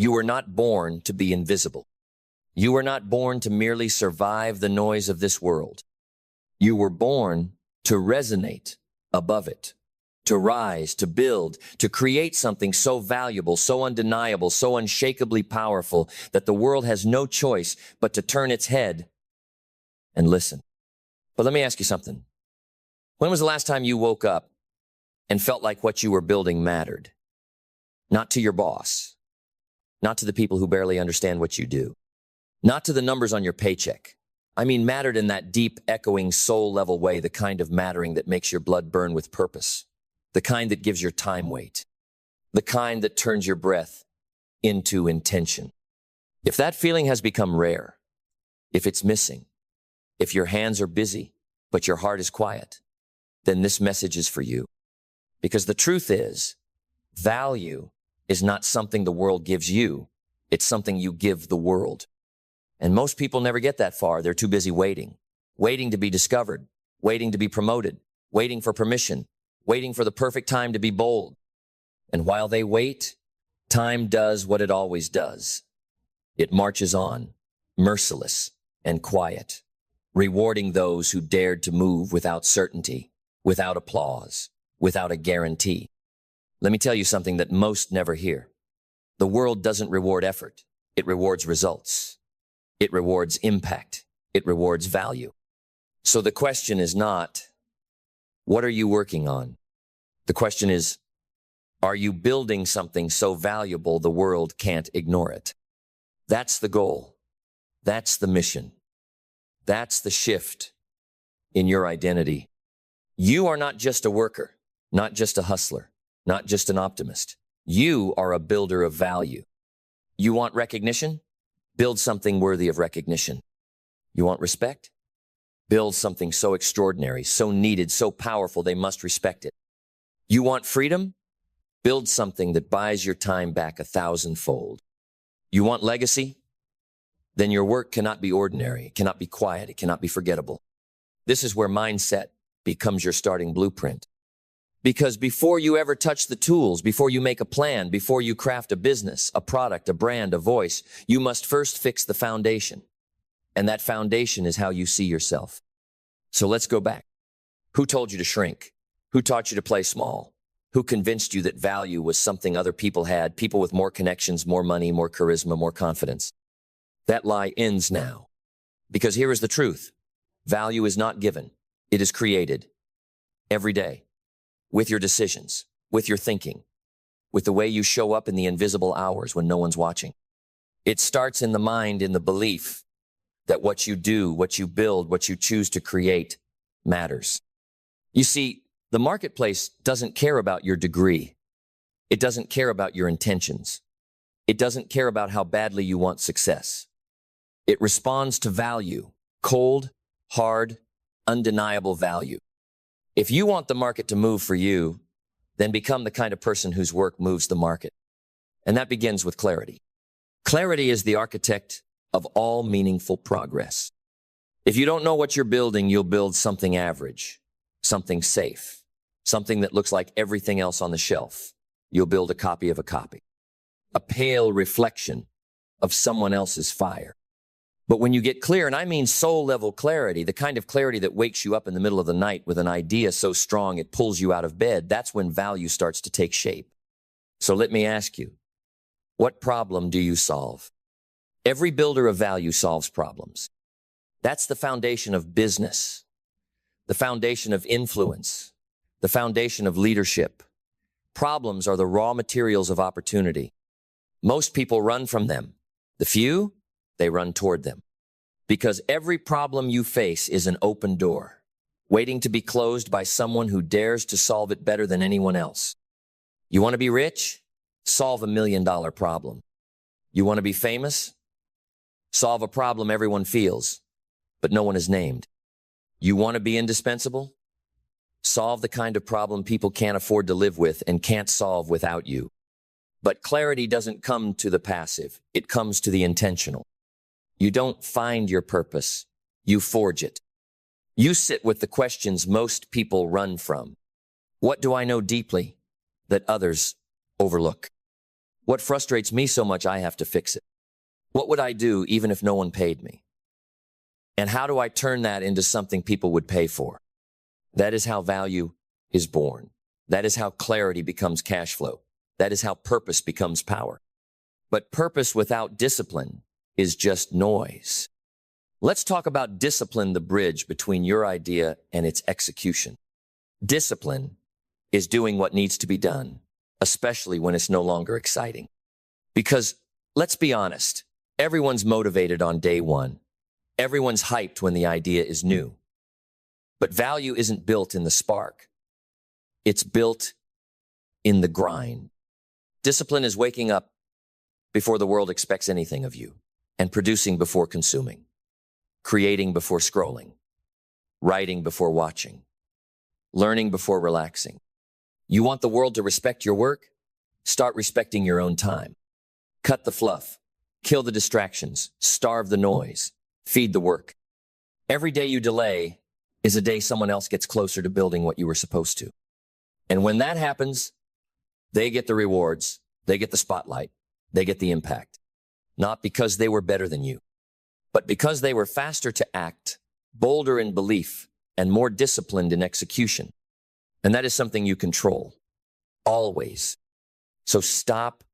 You were not born to be invisible. You were not born to merely survive the noise of this world. You were born to resonate above it, to rise, to build, to create something so valuable, so undeniable, so unshakably powerful that the world has no choice but to turn its head and listen. But let me ask you something. When was the last time you woke up and felt like what you were building mattered? Not to your boss, not to the people who barely understand what you do, not to the numbers on your paycheck. I mean, mattered in that deep, echoing, soul-level way, the kind of mattering that makes your blood burn with purpose, the kind that gives your time weight, the kind that turns your breath into intention. If that feeling has become rare, if it's missing, if your hands are busy, but your heart is quiet, then this message is for you. Because the truth is, value is not something the world gives you, it's something you give the world. And most people never get that far. They're too busy waiting to be discovered, waiting to be promoted, waiting for permission, waiting for the perfect time to be bold. And while they wait, time does what it always does. It marches on, merciless and quiet, rewarding those who dared to move without certainty, without applause, without a guarantee. Let me tell you something that most never hear. The world doesn't reward effort. It rewards results. It rewards impact. It rewards value. So the question is not, what are you working on? The question is, are you building something so valuable the world can't ignore it? That's the goal. That's the mission. That's the shift in your identity. You are not just a worker, not just a hustler, not just an optimist. You are a builder of value. You want recognition? Build something worthy of recognition. You want respect? Build something so extraordinary, so needed, so powerful they must respect it. You want freedom? Build something that buys your time back 1,000-fold. You want legacy? Then your work cannot be ordinary, it cannot be quiet, it cannot be forgettable. This is where mindset becomes your starting blueprint. Because before you ever touch the tools, before you make a plan, before you craft a business, a product, a brand, a voice, you must first fix the foundation. And that foundation is how you see yourself. So let's go back. Who told you to shrink? Who taught you to play small? Who convinced you that value was something other people had, people with more connections, more money, more charisma, more confidence? That lie ends now. Because here is the truth. Value is not given. It is created every day. With your decisions, with your thinking, with the way you show up in the invisible hours when no one's watching. It starts in the mind, in the belief that what you do, what you build, what you choose to create matters. You see, the marketplace doesn't care about your degree. It doesn't care about your intentions. It doesn't care about how badly you want success. It responds to value, cold, hard, undeniable value. If you want the market to move for you, then become the kind of person whose work moves the market. And that begins with clarity. Clarity is the architect of all meaningful progress. If you don't know what you're building, you'll build something average, something safe, something that looks like everything else on the shelf. You'll build a copy of a copy, a pale reflection of someone else's fire. But when you get clear, and I mean soul-level clarity, the kind of clarity that wakes you up in the middle of the night with an idea so strong it pulls you out of bed, that's when value starts to take shape. So let me ask you, what problem do you solve? Every builder of value solves problems. That's the foundation of business, the foundation of influence, the foundation of leadership. Problems are the raw materials of opportunity. Most people run from them. The few, they run toward them. Because every problem you face is an open door, waiting to be closed by someone who dares to solve it better than anyone else. You want to be rich? Solve $1 million problem. You want to be famous? Solve a problem everyone feels, but no one is named. You want to be indispensable? Solve the kind of problem people can't afford to live with and can't solve without you. But clarity doesn't come to the passive. It comes to the intentional. You don't find your purpose. You forge it. You sit with the questions most people run from. What do I know deeply that others overlook? What frustrates me so much I have to fix it? What would I do even if no one paid me? And how do I turn that into something people would pay for? That is how value is born. That is how clarity becomes cash flow. That is how purpose becomes power. But purpose without discipline is just noise. Let's talk about discipline, the bridge between your idea and its execution. Discipline is doing what needs to be done, especially when it's no longer exciting. Because let's be honest, everyone's motivated on day one. Everyone's hyped when the idea is new. But value isn't built in the spark. It's built in the grind. Discipline is waking up before the world expects anything of you, and producing before consuming, creating before scrolling, writing before watching, learning before relaxing. You want the world to respect your work? Start respecting your own time. Cut the fluff, kill the distractions, starve the noise, feed the work. Every day you delay is a day someone else gets closer to building what you were supposed to. And when that happens, they get the rewards, they get the spotlight, they get the impact. Not because they were better than you, but because they were faster to act, bolder in belief, and more disciplined in execution. And that is something you control, always. So stop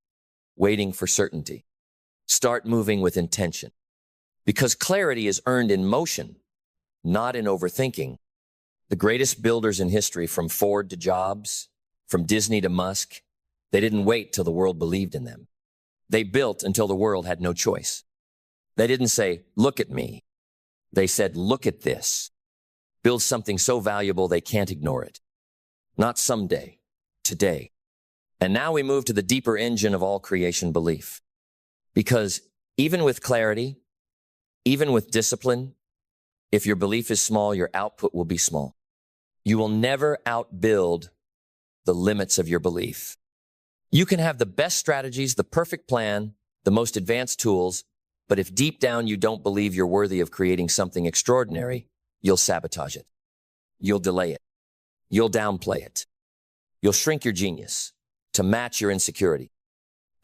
waiting for certainty. Start moving with intention. Because clarity is earned in motion, not in overthinking. The greatest builders in history, from Ford to Jobs, from Disney to Musk, they didn't wait till the world believed in them. They built until the world had no choice. They didn't say, look at me. They said, look at this. Build something so valuable they can't ignore it. Not someday, today. And now we move to the deeper engine of all creation, belief. Because even with clarity, even with discipline, if your belief is small, your output will be small. You will never outbuild the limits of your belief. You can have the best strategies, the perfect plan, the most advanced tools, but if deep down you don't believe you're worthy of creating something extraordinary, you'll sabotage it. You'll delay it. You'll downplay it. You'll shrink your genius to match your insecurity.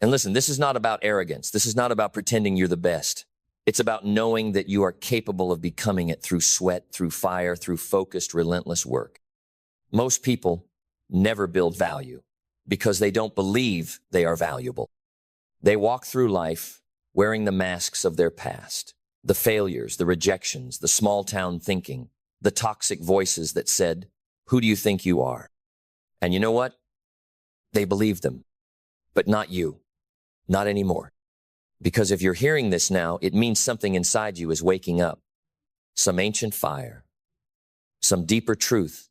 And listen, this is not about arrogance. This is not about pretending you're the best. It's about knowing that you are capable of becoming it through sweat, through fire, through focused, relentless work. Most people never build value because they don't believe they are valuable. They walk through life wearing the masks of their past, the failures, the rejections, the small town thinking, the toxic voices that said, who do you think you are? And you know what? They believed them, but not you, not anymore. Because if you're hearing this now, it means something inside you is waking up. Some ancient fire, some deeper truth,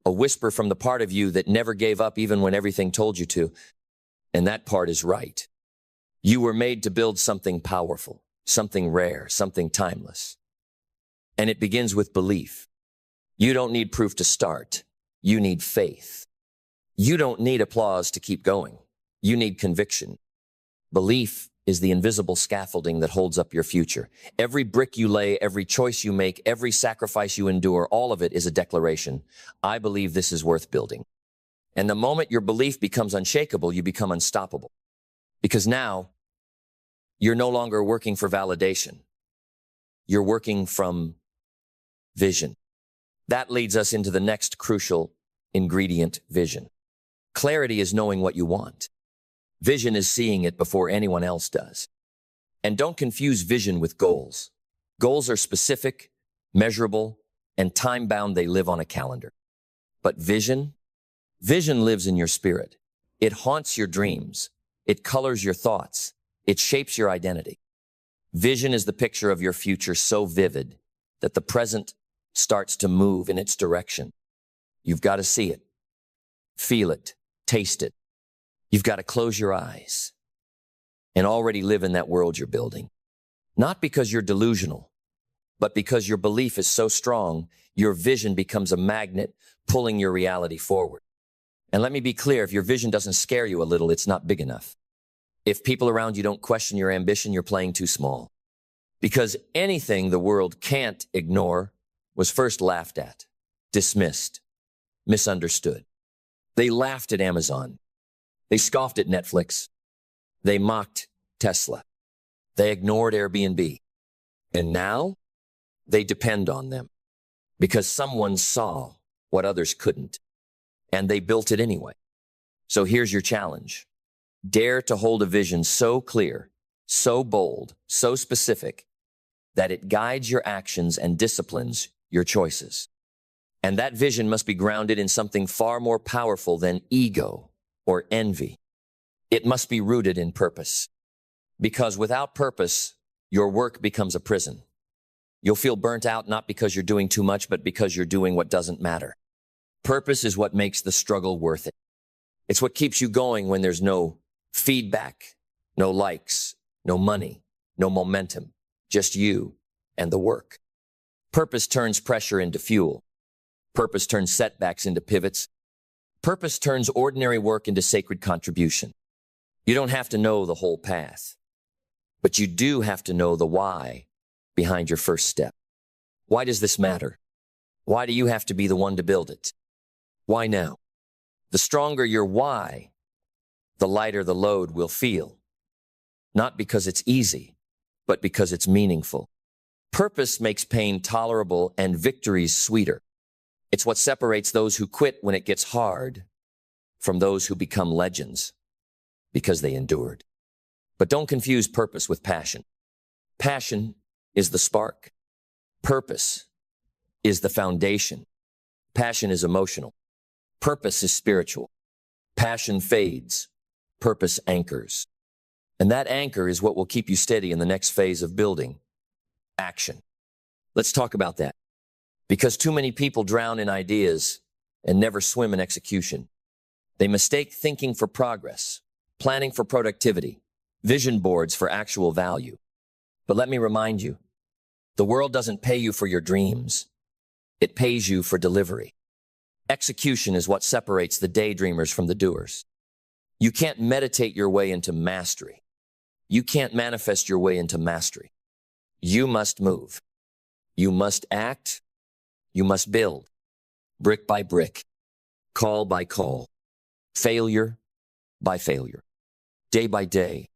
a whisper from the part of you that never gave up even when everything told you to. And that part is right. You were made to build something powerful, something rare, something timeless. And it begins with belief. You don't need proof to start. You need faith. You don't need applause to keep going. You need conviction. Belief is the invisible scaffolding that holds up your future. Every brick you lay, every choice you make, every sacrifice you endure, all of it is a declaration. I believe this is worth building. And the moment your belief becomes unshakable, you become unstoppable. Because now, you're no longer working for validation. You're working from vision. That leads us into the next crucial ingredient, vision. Clarity is knowing what you want. Vision is seeing it before anyone else does. And don't confuse vision with goals. Goals are specific, measurable, and time-bound. They live on a calendar. But vision lives in your spirit. It haunts your dreams. It colors your thoughts. It shapes your identity. Vision is the picture of your future so vivid that the present starts to move in its direction. You've got to see it, feel it, taste it. You've got to close your eyes and already live in that world you're building. Not because you're delusional, but because your belief is so strong, your vision becomes a magnet pulling your reality forward. And let me be clear, if your vision doesn't scare you a little, it's not big enough. If people around you don't question your ambition, you're playing too small. Because anything the world can't ignore was first laughed at, dismissed, misunderstood. They laughed at Amazon. They scoffed at Netflix. They mocked Tesla. They ignored Airbnb. And now they depend on them because someone saw what others couldn't, and they built it anyway. So here's your challenge. Dare to hold a vision so clear, so bold, so specific that it guides your actions and disciplines your choices. And that vision must be grounded in something far more powerful than ego or envy. It must be rooted in purpose. Because without purpose, your work becomes a prison. You'll feel burnt out not because you're doing too much, but because you're doing what doesn't matter. Purpose is what makes the struggle worth it. It's what keeps you going when there's no feedback, no likes, no money, no momentum, just you and the work. Purpose turns pressure into fuel. Purpose turns setbacks into pivots. Purpose turns ordinary work into sacred contribution. You don't have to know the whole path, but you do have to know the why behind your first step. Why does this matter? Why do you have to be the one to build it? Why now? The stronger your why, the lighter the load will feel. Not because it's easy, but because it's meaningful. Purpose makes pain tolerable and victories sweeter. It's what separates those who quit when it gets hard from those who become legends because they endured. But don't confuse purpose with passion. Passion is the spark. Purpose is the foundation. Passion is emotional. Purpose is spiritual. Passion fades. Purpose anchors. And that anchor is what will keep you steady in the next phase of building. Action. Let's talk about that. Because too many people drown in ideas and never swim in execution. They mistake thinking for progress, planning for productivity, vision boards for actual value. But let me remind you, the world doesn't pay you for your dreams. It pays you for delivery. Execution is what separates the daydreamers from the doers. You can't meditate your way into mastery. You can't manifest your way into mastery. You must move. You must act. You must build. Brick by brick. Call by call. Failure by failure. Day by day.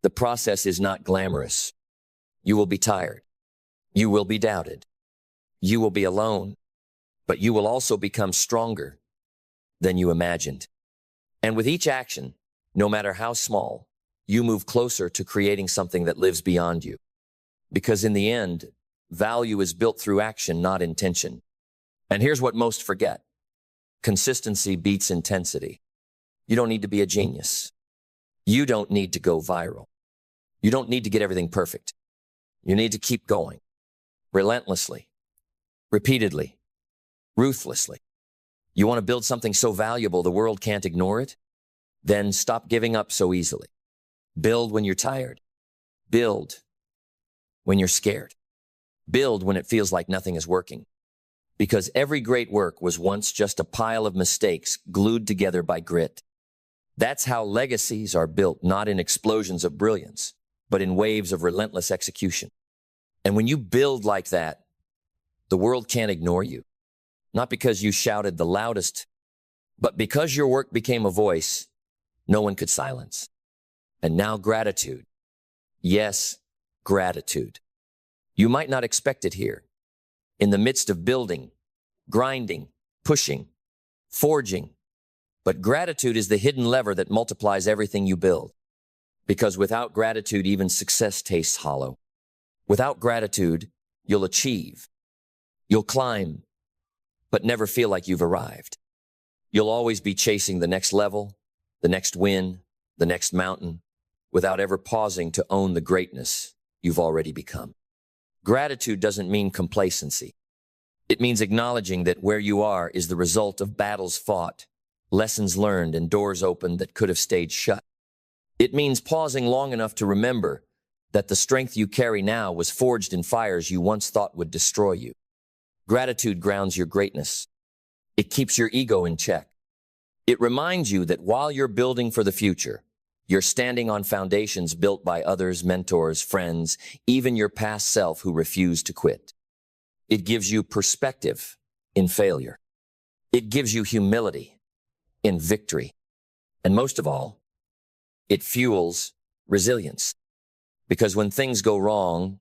The process is not glamorous. You will be tired. You will be doubted. You will be alone. But you will also become stronger than you imagined. And with each action, no matter how small, you move closer to creating something that lives beyond you. Because in the end, value is built through action, not intention. And here's what most forget. Consistency beats intensity. You don't need to be a genius. You don't need to go viral. You don't need to get everything perfect. You need to keep going. Relentlessly. Repeatedly. Ruthlessly. You want to build something so valuable the world can't ignore it? Then stop giving up so easily. Build when you're tired. Build when you're scared. Build when it feels like nothing is working. Because every great work was once just a pile of mistakes glued together by grit. That's how legacies are built, not in explosions of brilliance, but in waves of relentless execution. And when you build like that, the world can't ignore you. Not because you shouted the loudest, but because your work became a voice no one could silence. And now gratitude. Yes, gratitude. You might not expect it here. In the midst of building, grinding, pushing, forging. But gratitude is the hidden lever that multiplies everything you build. Because without gratitude, even success tastes hollow. Without gratitude, you'll achieve. You'll climb, but never feel like you've arrived. You'll always be chasing the next level, the next win, the next mountain, without ever pausing to own the greatness you've already become. Gratitude doesn't mean complacency. It means acknowledging that where you are is the result of battles fought, lessons learned, and doors opened that could have stayed shut. It means pausing long enough to remember that the strength you carry now was forged in fires you once thought would destroy you. Gratitude grounds your greatness. It keeps your ego in check. It reminds you that while you're building for the future, you're standing on foundations built by others, mentors, friends, even your past self who refused to quit. It gives you perspective in failure. It gives you humility in victory. And most of all, It fuels resilience. Because when things go wrong,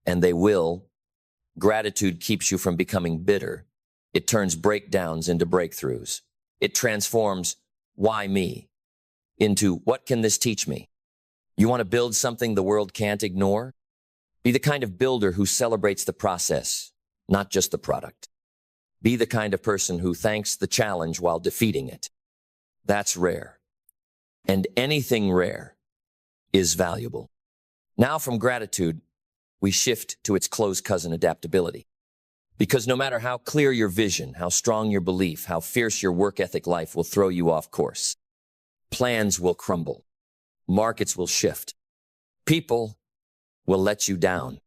and they will, gratitude keeps you from becoming bitter. It turns breakdowns into breakthroughs. It transforms why me into what can this teach me? You want to build something the world can't ignore? Be the kind of builder who celebrates the process, not just the product. Be the kind of person who thanks the challenge while defeating it. That's rare. And anything rare is valuable. Now from gratitude, we shift to its close cousin, adaptability. Because no matter how clear your vision, how strong your belief, how fierce your work ethic, life will throw you off course. Plans will crumble. Markets will shift. People will let you down.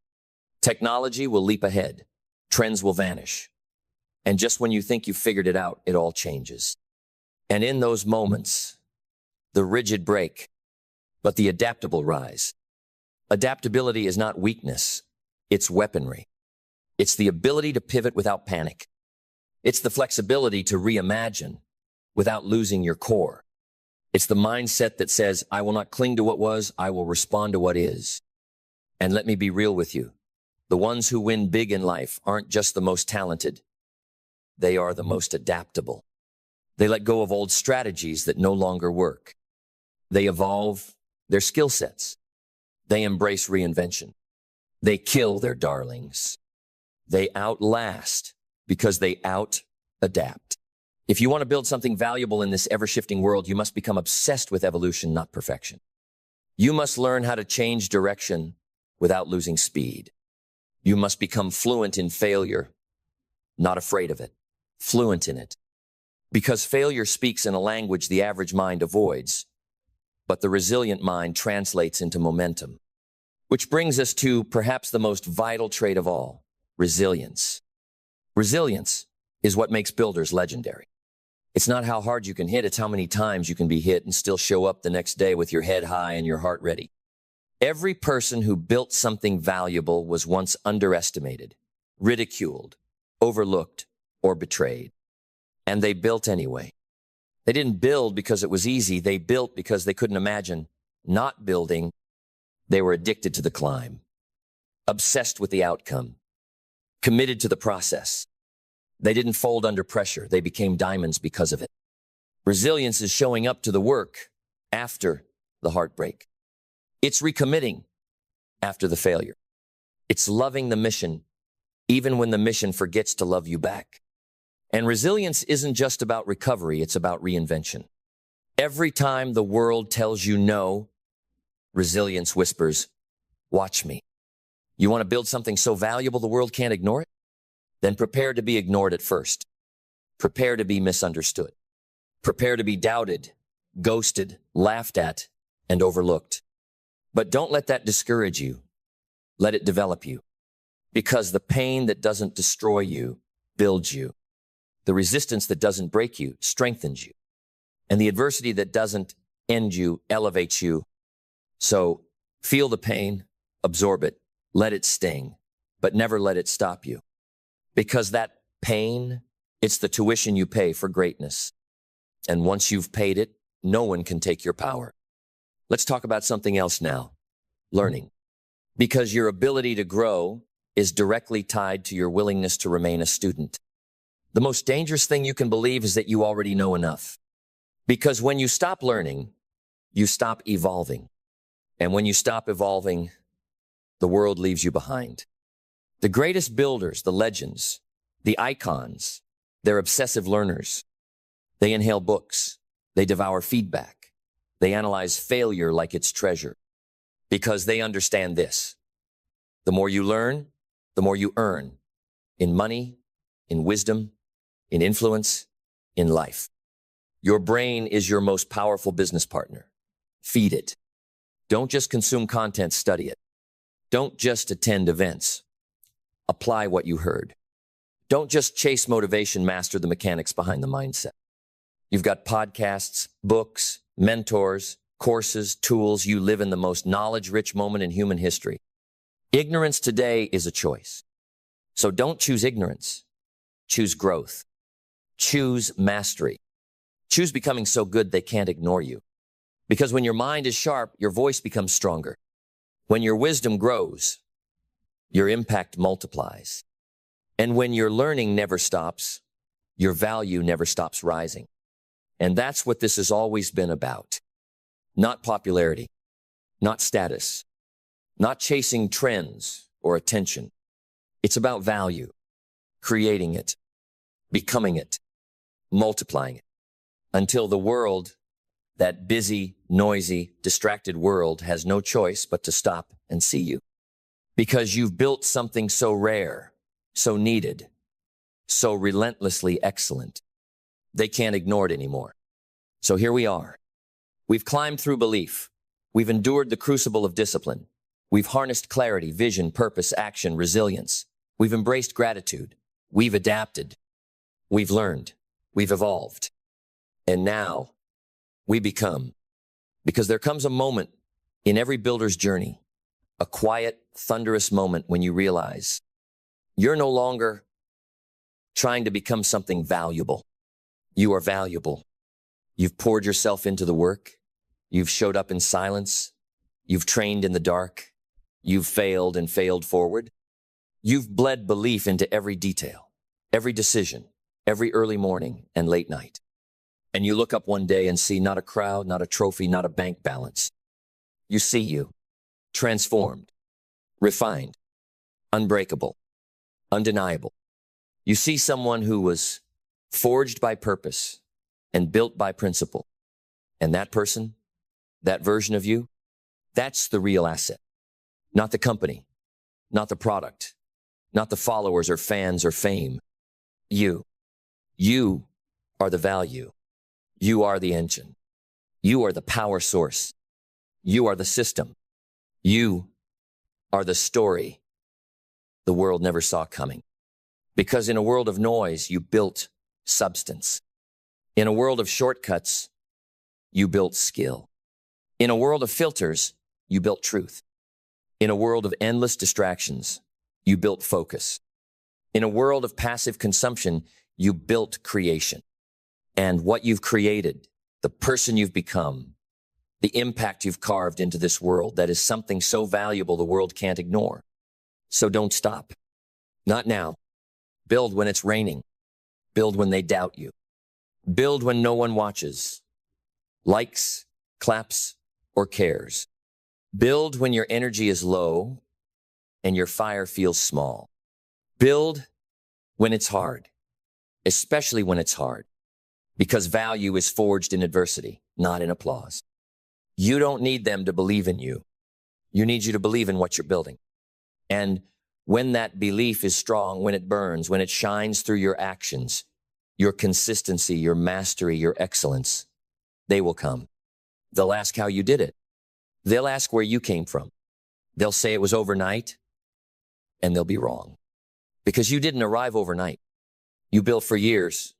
Technology will leap ahead. Trends will vanish. And just when you think you figured it out, it all changes. And in those moments, the rigid break, but the adaptable rise. Adaptability is not weakness, it's weaponry. It's the ability to pivot without panic. It's the flexibility to reimagine without losing your core. It's the mindset that says, I will not cling to what was, I will respond to what is. And let me be real with you. The ones who win big in life aren't just the most talented. They are the most adaptable. They let go of old strategies that no longer work. They evolve their skill sets. They embrace reinvention. They kill their darlings. They outlast because they out-adapt. If you want to build something valuable in this ever-shifting world, you must become obsessed with evolution, not perfection. You must learn how to change direction without losing speed. You must become fluent in failure, not afraid of it, fluent in it. Because failure speaks in a language the average mind avoids, but the resilient mind translates into momentum. Which brings us to perhaps the most vital trait of all, resilience. Resilience is what makes builders legendary. It's not how hard you can hit, it's how many times you can be hit and still show up the next day with your head high and your heart ready. Every person who built something valuable was once underestimated, ridiculed, overlooked, or betrayed. And they built anyway. They didn't build because it was easy. They built because they couldn't imagine not building. They were addicted to the climb, obsessed with the outcome, committed to the process. They didn't fold under pressure. They became diamonds because of it. Resilience is showing up to the work after the heartbreak. It's recommitting after the failure. It's loving the mission, even when the mission forgets to love you back. And resilience isn't just about recovery, it's about reinvention. Every time the world tells you no, resilience whispers, watch me. You want to build something so valuable the world can't ignore it? Then prepare to be ignored at first. Prepare to be misunderstood. Prepare to be doubted, ghosted, laughed at, and overlooked. But don't let that discourage you. Let it develop you. Because the pain that doesn't destroy you builds you. The resistance that doesn't break you strengthens you. And the adversity that doesn't end you elevates you. So feel the pain, absorb it, let it sting, but never let it stop you. Because that pain, it's the tuition you pay for greatness. And once you've paid it, no one can take your power. Let's talk about something else now, learning. Because your ability to grow is directly tied to your willingness to remain a student. The most dangerous thing you can believe is that you already know enough. Because when you stop learning, you stop evolving. And when you stop evolving, the world leaves you behind. The greatest builders, the legends, the icons, they're obsessive learners. They inhale books. They devour feedback. They analyze failure like it's treasure. Because they understand this. The more you learn, the more you earn. In money, in wisdom, in influence, in life. Your brain is your most powerful business partner. Feed it. Don't just consume content, study it. Don't just attend events. Apply what you heard. Don't just chase motivation, master the mechanics behind the mindset. You've got podcasts, books, mentors, courses, tools. You live in the most knowledge-rich moment in human history. Ignorance today is a choice. So don't choose ignorance. Choose growth. Choose mastery. Choose becoming so good they can't ignore you. Because when your mind is sharp, your voice becomes stronger. When your wisdom grows, your impact multiplies. And when your learning never stops, your value never stops rising. And that's what this has always been about. Not popularity, not status, not chasing trends or attention. It's about value, creating it, becoming it, multiplying it, until the world, that busy, noisy, distracted world, has no choice but to stop and see you. Because you've built something so rare, so needed, so relentlessly excellent. They can't ignore it anymore. So here we are. We've climbed through belief. We've endured the crucible of discipline. We've harnessed clarity, vision, purpose, action, resilience. We've embraced gratitude. We've adapted. We've learned. We've evolved. And now we become. Because there comes a moment in every builder's journey, a quiet, thunderous moment when you realize you're no longer trying to become something valuable. You are valuable. You've poured yourself into the work. You've showed up in silence. You've trained in the dark. You've failed and failed forward. You've bled belief into every detail, every decision, every early morning and late night. And you look up one day and see not a crowd, not a trophy, not a bank balance. You see you, transformed, refined, unbreakable, undeniable. You see someone who was forged by purpose and built by principle. And that person, that version of you, that's the real asset. Not the company, not the product, not the followers or fans or fame. You are the value. You are the engine. You are the power source. You are the system. You are the story the world never saw coming. Because in a world of noise, you built substance. In a world of shortcuts, you built skill. In a world of filters, you built truth. In a world of endless distractions, you built focus. In a world of passive consumption, you built creation. And what you've created, the person you've become, the impact you've carved into this world, that is something so valuable the world can't ignore. So don't stop. Not now. Build when it's raining. Build when they doubt you. Build when no one watches, likes, claps, or cares. Build when your energy is low and your fire feels small. Build when it's hard, especially when it's hard, because value is forged in adversity, not in applause. You don't need them to believe in you. You need you to believe in what you're building. And when that belief is strong, when it burns, when it shines through your actions, your consistency, your mastery, your excellence, they will come. They'll ask how you did it. They'll ask where you came from. They'll say it was overnight, and they'll be wrong. Because you didn't arrive overnight. You built for years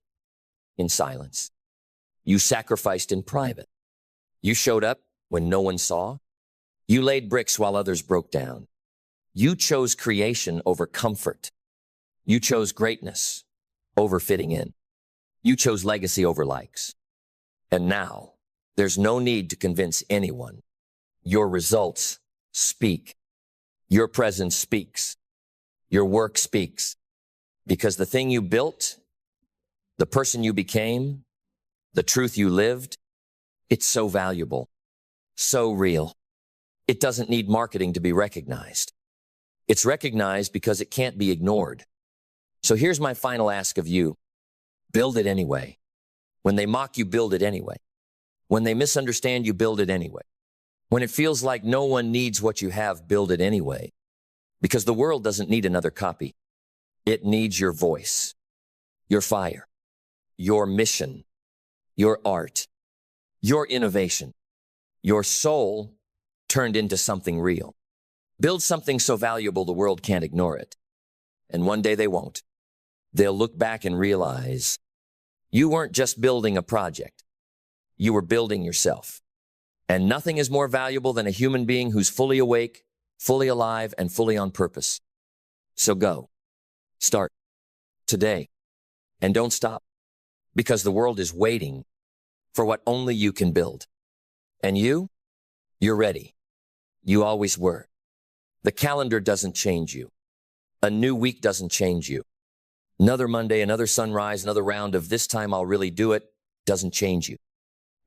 in silence. You sacrificed in private. You showed up when no one saw. You laid bricks while others broke down. You chose creation over comfort. You chose greatness over fitting in. You chose legacy over likes. And now, there's no need to convince anyone. Your results speak. Your presence speaks. Your work speaks. Because the thing you built, the person you became, the truth you lived, it's so valuable, so real. It doesn't need marketing to be recognized. It's recognized because it can't be ignored. So here's my final ask of you. Build it anyway. When they mock you, build it anyway. When they misunderstand you, build it anyway. When it feels like no one needs what you have, build it anyway. Because the world doesn't need another copy. It needs your voice, your fire, your mission, your art, your innovation, your soul turned into something real. Build something so valuable the world can't ignore it. And one day they won't. They'll look back and realize you weren't just building a project. You were building yourself. And nothing is more valuable than a human being who's fully awake, fully alive, and fully on purpose. So go. Start. Today. And don't stop. Because the world is waiting for what only you can build. And you? You're ready. You always were. The calendar doesn't change you. A new week doesn't change you. Another Monday, another sunrise, another round of this time I'll really do it doesn't change you.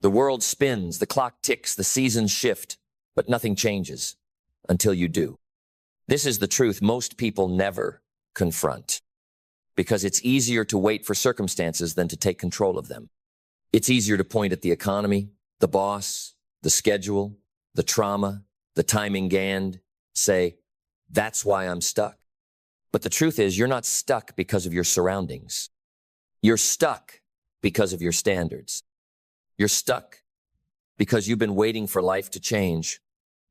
The world spins, the clock ticks, the seasons shift, but nothing changes until you do. This is the truth most people never confront, because it's easier to wait for circumstances than to take control of them. It's easier to point at the economy, the boss, the schedule, the trauma, the timing and say, that's why I'm stuck. But the truth is, you're not stuck because of your surroundings. You're stuck because of your standards. You're stuck because you've been waiting for life to change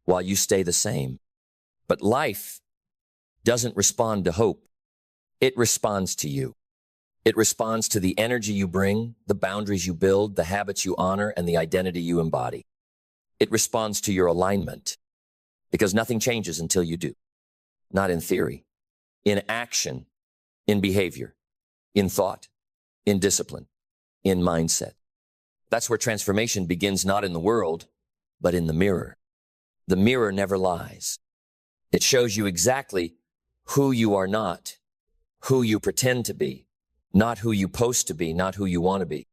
while you stay the same. But life doesn't respond to hope. It responds to you. It responds to the energy you bring, the boundaries you build, the habits you honor, and the identity you embody. It responds to your alignment, because nothing changes until you do. Not in theory, in action, in behavior, in thought, in discipline, in mindset. That's where transformation begins, not in the world, but in the mirror. The mirror never lies. It shows you exactly who you are not, who you pretend to be, not who you post to be, not who you want to be.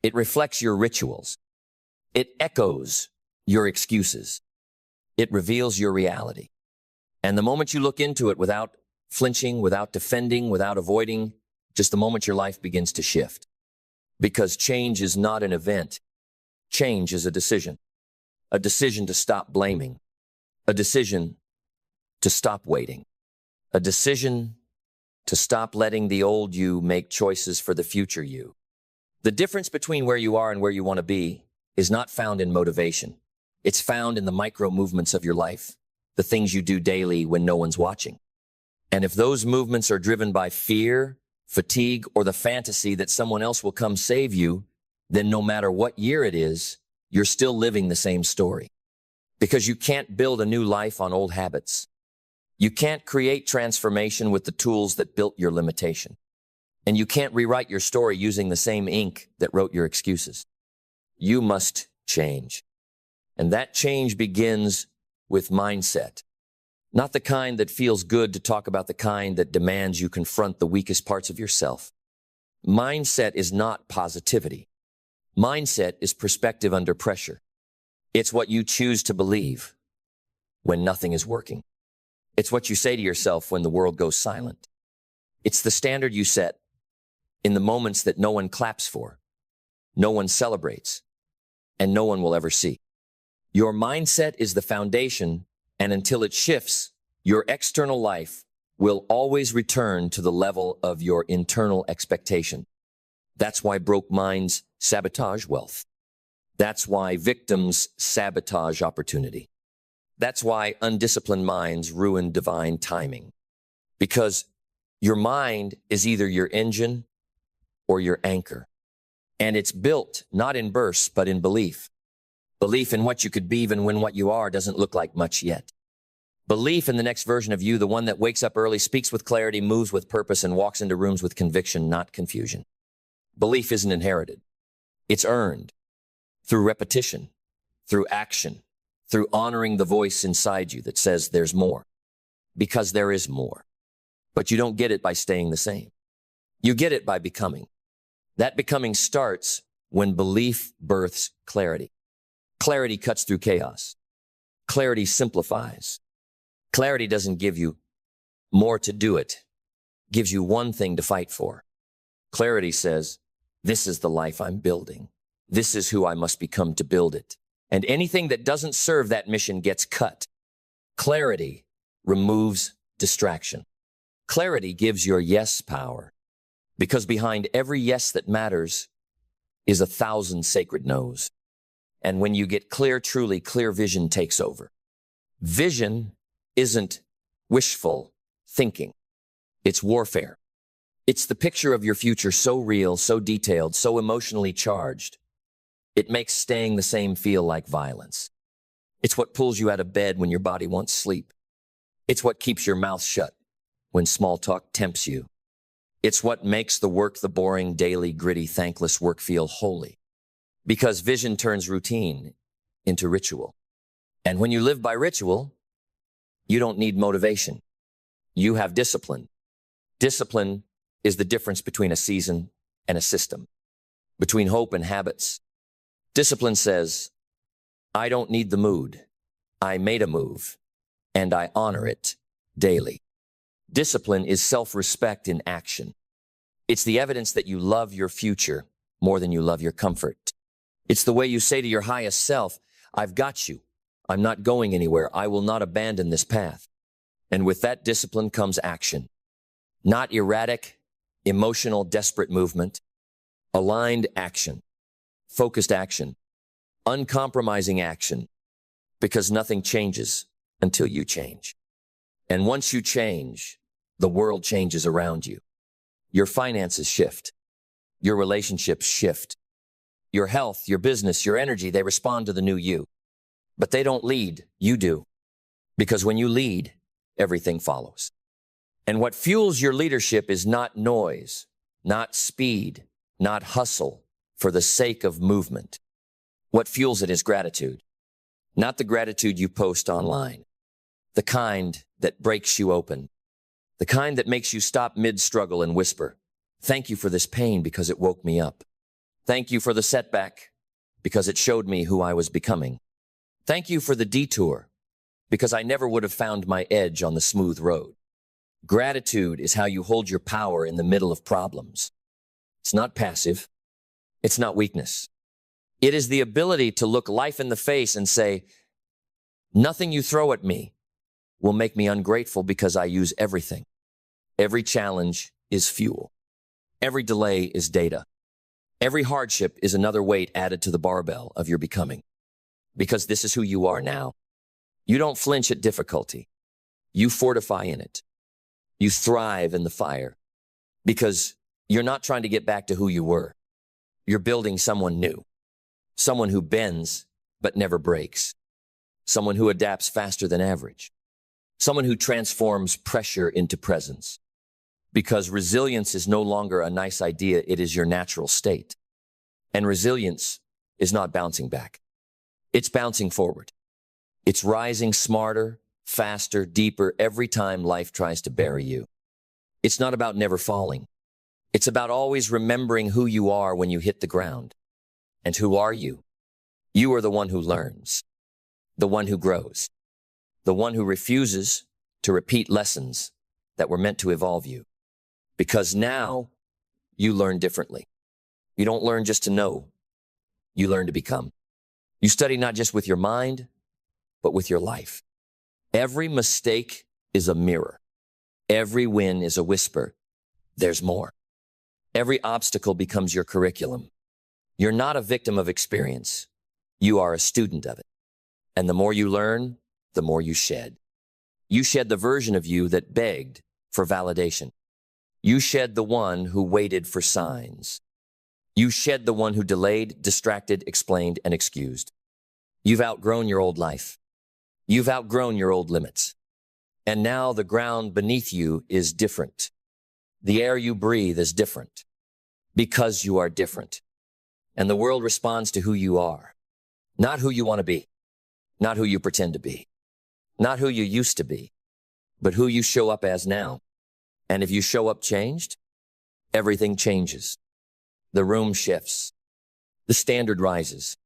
It reflects your rituals. It echoes your excuses. It reveals your reality. And the moment you look into it without flinching, without defending, without avoiding, just the moment your life begins to shift. Because change is not an event. Change is a decision. A decision to stop blaming. A decision to stop waiting. A decision to stop letting the old you make choices for the future you. The difference between where you are and where you want to be is not found in motivation. It's found in the micro movements of your life, the things you do daily when no one's watching. And if those movements are driven by fear, fatigue, or the fantasy that someone else will come save you, then no matter what year it is, you're still living the same story. Because you can't build a new life on old habits. You can't create transformation with the tools that built your limitation. And you can't rewrite your story using the same ink that wrote your excuses. You must change. And that change begins with mindset. Not the kind that feels good to talk about, the kind that demands you confront the weakest parts of yourself. Mindset is not positivity. Mindset is perspective under pressure. It's what you choose to believe when nothing is working. It's what you say to yourself when the world goes silent. It's the standard you set in the moments that no one claps for, no one celebrates, and no one will ever see. Your mindset is the foundation, and until it shifts, your external life will always return to the level of your internal expectation. That's why broke minds sabotage wealth. That's why victims sabotage opportunity. That's why undisciplined minds ruin divine timing. Because your mind is either your engine or your anchor. And it's built not in bursts, but in belief. Belief in what you could be even when what you are doesn't look like much yet. Belief in the next version of you, the one that wakes up early, speaks with clarity, moves with purpose, and walks into rooms with conviction, not confusion. Belief isn't inherited. It's earned through repetition, through action, through honoring the voice inside you that says there's more. Because there is more. But you don't get it by staying the same. You get it by becoming. That becoming starts when belief births clarity. Clarity cuts through chaos. Clarity simplifies. Clarity doesn't give you more to do it. It gives you one thing to fight for. Clarity says, this is the life I'm building. This is who I must become to build it. And anything that doesn't serve that mission gets cut. Clarity removes distraction. Clarity gives your yes power. Because behind every yes that matters is 1,000 sacred no's. And when you get clear, truly clear vision takes over. Vision isn't wishful thinking. It's warfare. It's the picture of your future so real, so detailed, so emotionally charged. It makes staying the same feel like violence. It's what pulls you out of bed when your body wants sleep. It's what keeps your mouth shut when small talk tempts you. It's what makes the work, the boring, daily, gritty, thankless work feel holy. Because vision turns routine into ritual. And when you live by ritual, you don't need motivation. You have discipline. Discipline is the difference between a season and a system, between hope and habits. Discipline says, I don't need the mood. I made a move, and I honor it daily. Discipline is self-respect in action. It's the evidence that you love your future more than you love your comfort. It's the way you say to your highest self, I've got you. I'm not going anywhere. I will not abandon this path. And with that discipline comes action. Not erratic, emotional, desperate movement. Aligned action. Focused action. Uncompromising action. Because nothing changes until you change. And once you change, the world changes around you. Your finances shift. Your relationships shift. Your health, your business, your energy, they respond to the new you. But they don't lead, you do. Because when you lead, everything follows. And what fuels your leadership is not noise, not speed, not hustle for the sake of movement. What fuels it is gratitude. Not the gratitude you post online. The kind that breaks you open. The kind that makes you stop mid-struggle and whisper, thank you for this pain because it woke me up. Thank you for the setback because it showed me who I was becoming. Thank you for the detour because I never would have found my edge on the smooth road. Gratitude is how you hold your power in the middle of problems. It's not passive. It's not weakness. It is the ability to look life in the face and say, nothing you throw at me will make me ungrateful because I use everything. Every challenge is fuel. Every delay is data. Every hardship is another weight added to the barbell of your becoming. Because this is who you are now. You don't flinch at difficulty. You fortify in it. You thrive in the fire. Because you're not trying to get back to who you were. You're building someone new. Someone who bends but never breaks. Someone who adapts faster than average. Someone who transforms pressure into presence. Because resilience is no longer a nice idea, it is your natural state. And resilience is not bouncing back. It's bouncing forward. It's rising smarter, faster, deeper every time life tries to bury you. It's not about never falling. It's about always remembering who you are when you hit the ground. And who are you? You are the one who learns. The one who grows. The one who refuses to repeat lessons that were meant to evolve you. Because now you learn differently. You don't learn just to know. You learn to become. You study not just with your mind, but with your life. Every mistake is a mirror. Every win is a whisper. There's more. Every obstacle becomes your curriculum. You're not a victim of experience. You are a student of it. And the more you learn, the more you shed. You shed the version of you that begged for validation. You shed the one who waited for signs. You shed the one who delayed, distracted, explained, and excused. You've outgrown your old life. You've outgrown your old limits. And now the ground beneath you is different. The air you breathe is different. Because you are different. And the world responds to who you are. Not who you want to be. Not who you pretend to be. Not who you used to be. But who you show up as now. And if you show up changed, everything changes. The room shifts. The standard rises.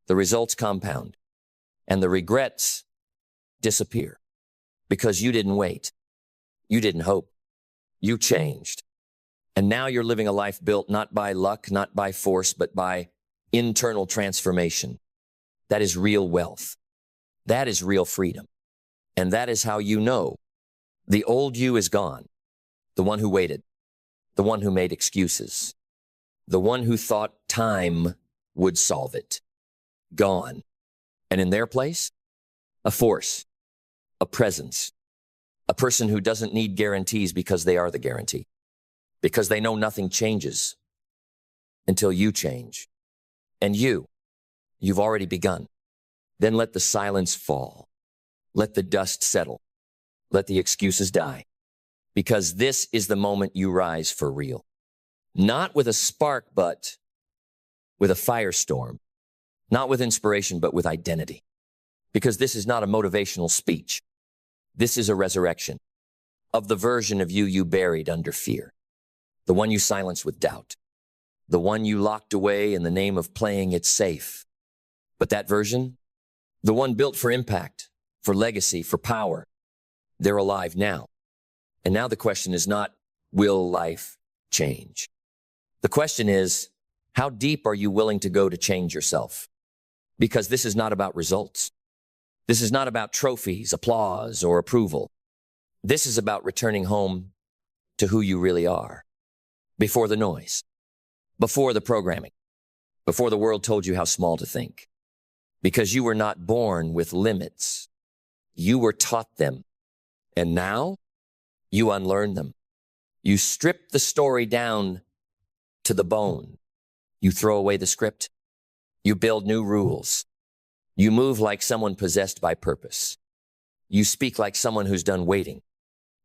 The results compound. And the regrets disappear. Because you didn't wait. You didn't hope. You changed. And now you're living a life built not by luck, not by force, but by internal transformation. That is real wealth. That is real freedom. And that is how you know the old you is gone. The one who waited. The one who made excuses. The one who thought time would solve it. Gone. And in their place, a force, a presence, a person who doesn't need guarantees because they are the guarantee. Because they know nothing changes until you change. And you've already begun. Then let the silence fall. Let the dust settle. Let the excuses die. Because this is the moment you rise for real. Not with a spark, but with a firestorm. Not with inspiration, but with identity. Because this is not a motivational speech. This is a resurrection of the version of you buried under fear, the one you silenced with doubt, the one you locked away in the name of playing it safe. But that version, the one built for impact, for legacy, for power, they're alive now. And now the question is not, will life change? The question is, how deep are you willing to go to change yourself? Because this is not about results. This is not about trophies, applause, or approval. This is about returning home to who you really are. Before the noise, before the programming, before the world told you how small to think. Because you were not born with limits. You were taught them. And now you unlearn them. You strip the story down to the bone. You throw away the script. You build new rules. You move like someone possessed by purpose. You speak like someone who's done waiting.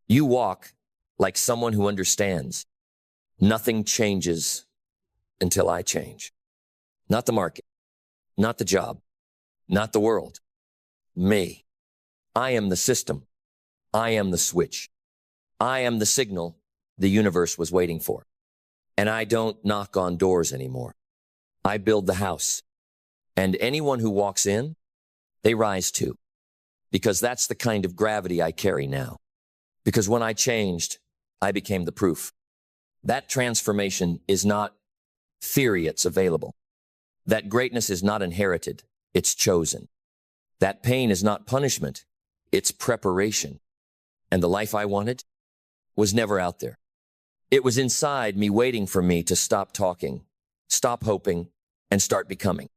You walk like someone who understands. Nothing changes until I change. Not the market, not the job, not the world. Me. I am the system. I am the switch. I am the signal the universe was waiting for. And I don't knock on doors anymore. I build the house. And anyone who walks in, they rise too. Because that's the kind of gravity I carry now. Because when I changed, I became the proof. That transformation is not theory, it's available. That greatness is not inherited, it's chosen. That pain is not punishment, it's preparation. And the life I wanted was never out there. It was inside me, waiting for me to stop talking, stop hoping, and start becoming.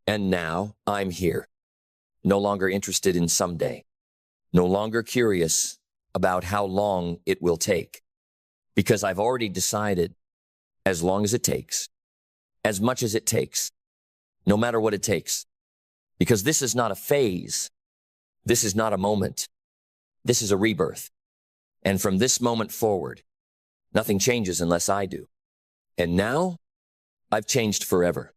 And now I'm here, no longer interested in someday, no longer curious about how long it will take, because I've already decided, as long as it takes, as much as it takes, no matter what it takes, because this is not a phase, this is not a moment, this is a rebirth. And from this moment forward, nothing changes unless I do. And now, I've changed forever.